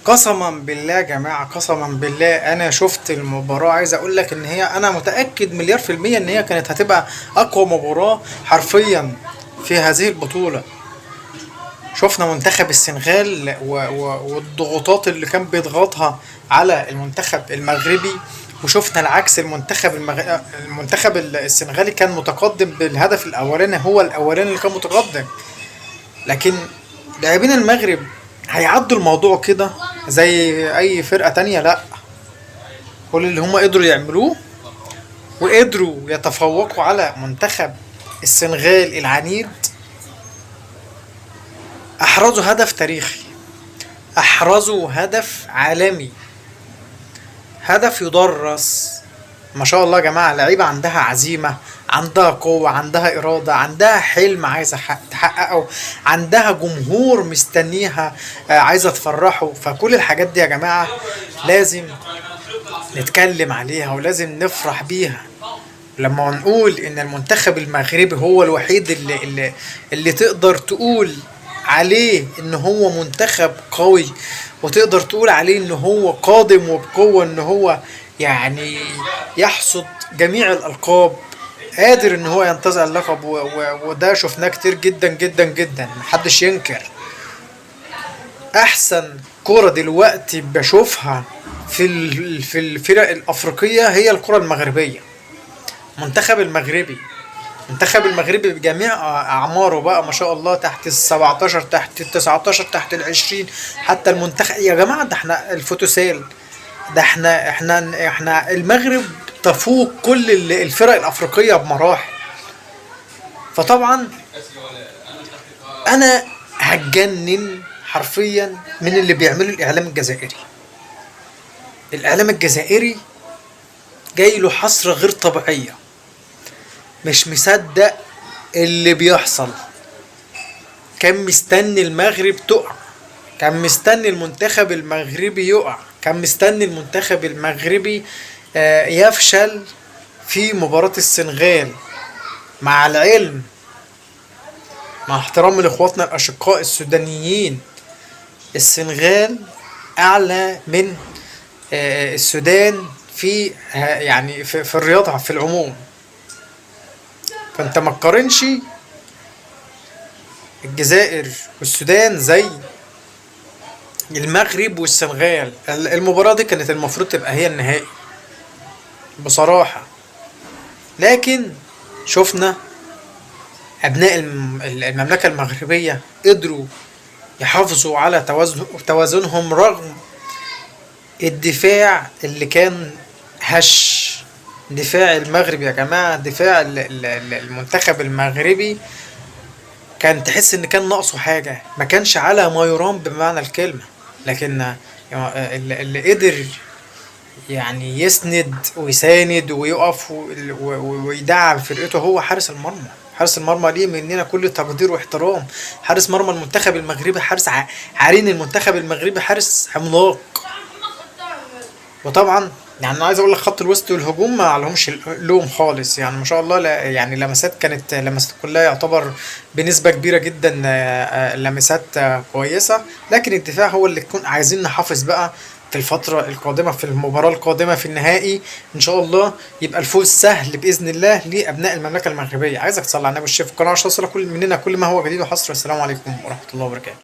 قسما بالله يا جماعة، قسما بالله أنا شفت المباراة. عايز أقول لك إن هي، أنا متأكد مليار في المية إن هي كانت هتبقى أقوى مباراة حرفيا في هذه البطولة. شفنا منتخب السنغال والضغوطات اللي كان بيضغطها على المنتخب المغربي، وشفنا العكس. المنتخب السنغالي كان متقدم بالهدف الأولاني، هو الأولاني اللي كان متقدم. لكن لاعبين المغرب هيعدوا الموضوع كده زي اي فرقة تانية؟ لا، كل اللي هم قدروا يعملوه وقدروا يتفوقوا على منتخب السنغال العنيد. احرزوا هدف تاريخي، احرزوا هدف عالمي، هدف يدرس. ما شاء الله يا جماعة، لعيبة عندها عزيمة، عندها قوة، عندها إرادة، عندها حلم عايزة تحققه، عندها جمهور مستنيها، عايزة تفرحه. فكل الحاجات دي يا جماعة لازم نتكلم عليها ولازم نفرح بيها. لما نقول ان المنتخب المغربي هو الوحيد اللي تقدر تقول عليه ان هو منتخب قوي، وتقدر تقول عليه ان هو قادم وبقوة، ان هو يعني يحصد جميع الالقاب، قادر ان هو ينتزع اللقب، وده شفناه كتير جدا جدا جدا، محدش ينكر. احسن كرة دلوقتي بشوفها في الفرق الافريقية هي الكرة المغربية. منتخب المغربي، المنتخب المغربي بجميع اعماره بقى، ما شاء الله، تحت ال17، تحت ال19، تحت ال20. حتى المنتخب يا جماعة، ده احنا الفوتوسال، ده احنا المغرب تفوق كل الفرق الافريقية بمراحل. فطبعا انا هتجنن حرفيا من اللي بيعمله الاعلام الجزائري. الاعلام الجزائري جاي له حسرة غير طبيعية، مش مصدق اللي بيحصل. كان مستني المغرب تقع، كان مستني المنتخب المغربي يقع، كان مستني المنتخب المغربي يفشل في مباراة السنغال. مع العلم، مع احترامي لاخواتنا الاشقاء السودانيين، السنغال اعلى من السودان في يعني في الرياضة في العموم. فانت ما تقارنش الجزائر والسودان زي المغرب والسنغال. المباراة دي كانت المفروض تبقى هي النهائي بصراحة. لكن شفنا أبناء المملكة المغربية قدروا يحافظوا على توازنهم رغم الدفاع اللي كان هش. دفاع المغرب يا جماعة، دفاع المنتخب المغربي كان تحس ان كان ناقصه حاجة، ما كانش على ما يرام بمعنى الكلمة. لكن اللي قدر يعني يسند ويساند ويقف ويدعم فرقته هو حارس المرمى. حارس المرمى ليه مننا كل تقدير واحترام. حارس مرمى المنتخب المغربي، حارس عارين المنتخب المغربي، حارس عملاق. وطبعا يعني انا عايز اقول لك، خط الوسط والهجوم ما عليهمش لوم خالص، يعني ما شاء الله. لا يعني لمسات، كانت لمسات كلها يعتبر بنسبة كبيرة جدا لمسات كويسة. لكن الدفاع هو اللي تكون عايزين نحافظ بقى في الفترة القادمة، في المباراة القادمة في النهائي ان شاء الله يبقى الفوز سهل باذن الله لابناء المملكة المغربية. عايزك تصلي على النبي والشريف القناة عشان توصل كل مننا كل ما هو جديد وحصر. السلام عليكم ورحمة الله وبركاته.